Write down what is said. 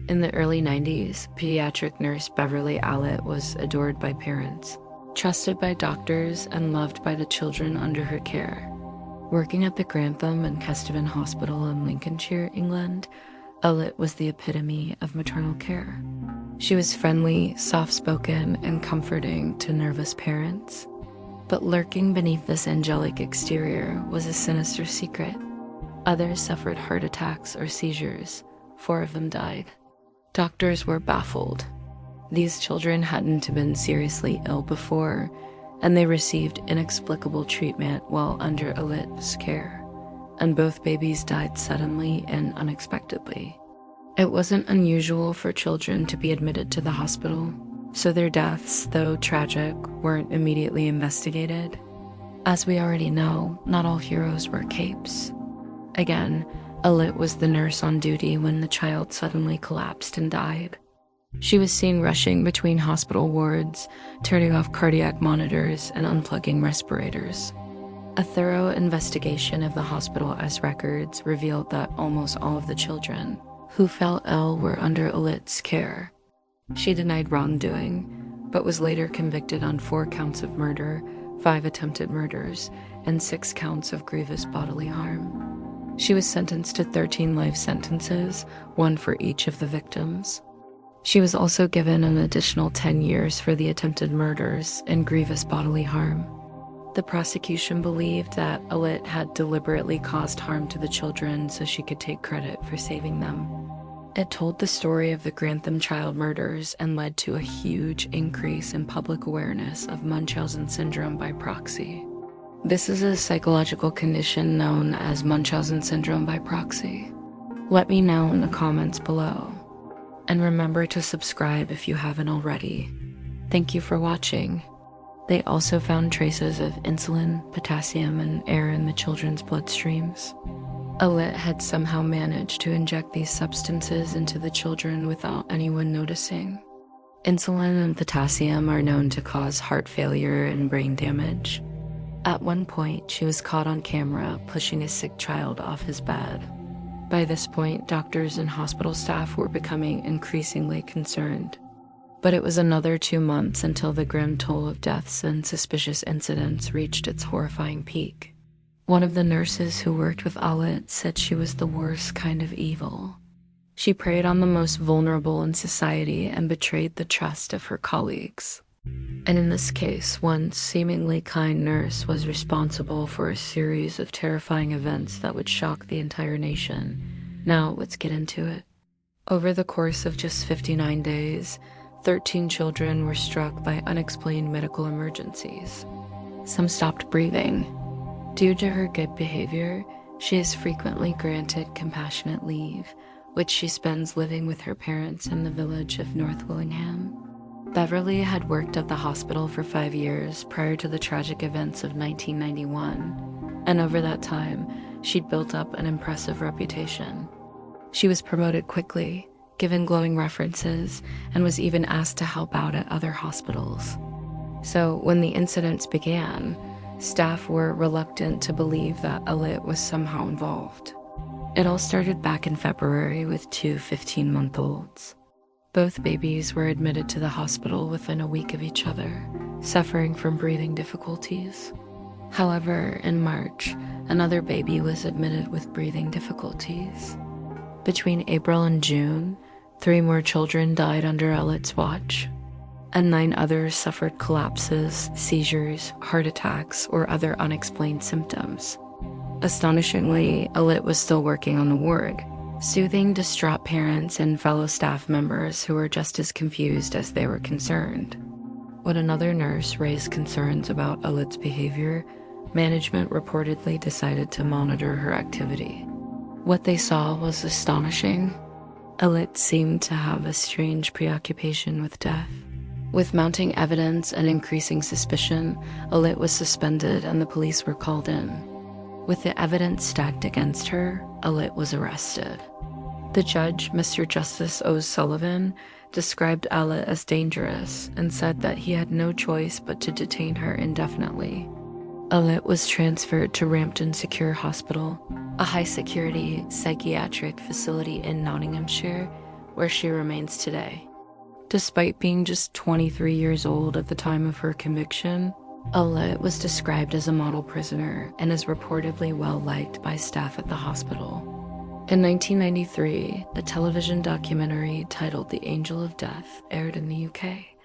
In the early 90s, pediatric nurse Beverley Allitt was adored by parents, trusted by doctors, and loved by the children under her care. Working at the Grantham and Kesteven Hospital in Lincolnshire, England, Allitt was the epitome of maternal care. She was friendly, soft-spoken, and comforting to nervous parents. But lurking beneath this angelic exterior was a sinister secret. Others suffered heart attacks or seizures. 4 of them died. Doctors were baffled. These children hadn't been seriously ill before, and they received inexplicable treatment while under Allitt's care, and both babies died suddenly and unexpectedly. It wasn't unusual for children to be admitted to the hospital, so their deaths, though tragic, weren't immediately investigated. As we already know, not all heroes wear capes. Again, Allitt was the nurse on duty when the child suddenly collapsed and died. She was seen rushing between hospital wards, turning off cardiac monitors and unplugging respirators. A thorough investigation of the hospital's records revealed that almost all of the children who fell ill were under Allitt's care. She denied wrongdoing, but was later convicted on 4 counts of murder, 5 attempted murders, and 6 counts of grievous bodily harm. She was sentenced to 13 life sentences, 1 for each of the victims. She was also given an additional 10 years for the attempted murders and grievous bodily harm. The prosecution believed that Allitt had deliberately caused harm to the children so she could take credit for saving them. It told the story of the Grantham child murders and led to a huge increase in public awareness of Munchausen syndrome by proxy. This is a psychological condition known as Munchausen syndrome by proxy. Let me know in the comments below. And remember to subscribe if you haven't already. Thank you for watching. They also found traces of insulin, potassium, and air in the children's bloodstreams. Allitt had somehow managed to inject these substances into the children without anyone noticing. Insulin and potassium are known to cause heart failure and brain damage. At one point, she was caught on camera pushing a sick child off his bed. By this point, doctors and hospital staff were becoming increasingly concerned. But it was another 2 months until the grim toll of deaths and suspicious incidents reached its horrifying peak. One of the nurses who worked with Allitt said she was the worst kind of evil. She preyed on the most vulnerable in society and betrayed the trust of her colleagues. And in this case, one seemingly kind nurse was responsible for a series of terrifying events that would shock the entire nation. Now, let's get into it. Over the course of just 59 days, 13 children were struck by unexplained medical emergencies. Some stopped breathing. Due to her good behavior, she is frequently granted compassionate leave, which she spends living with her parents in the village of North Willingham. Beverley had worked at the hospital for 5 years prior to the tragic events of 1991, and over that time, she'd built up an impressive reputation. She was promoted quickly, given glowing references, and was even asked to help out at other hospitals. So when the incidents began, staff were reluctant to believe that Allitt was somehow involved. It all started back in February with 2 15-month-olds. Both babies were admitted to the hospital within a week of each other, suffering from breathing difficulties. However, in March, another baby was admitted with breathing difficulties. Between April and June, 3 more children died under Allitt's watch, and 9 others suffered collapses, seizures, heart attacks, or other unexplained symptoms. Astonishingly, Allitt was still working on the ward, soothing distraught parents and fellow staff members who were just as confused as they were concerned. When another nurse raised concerns about Allitt's behavior, management reportedly decided to monitor her activity. What they saw was astonishing. Allitt seemed to have a strange preoccupation with death. With mounting evidence and increasing suspicion, Allitt was suspended and the police were called in. With the evidence stacked against her, Allitt was arrested. The judge, Mr. Justice O'Sullivan, described Allitt as dangerous and said that he had no choice but to detain her indefinitely. Allitt was transferred to Rampton Secure Hospital, a high-security psychiatric facility in Nottinghamshire, where she remains today. Despite being just 23 years old at the time of her conviction, Allitt was described as a model prisoner and is reportedly well-liked by staff at the hospital. In 1993, a television documentary titled The Angel of Death aired in the UK.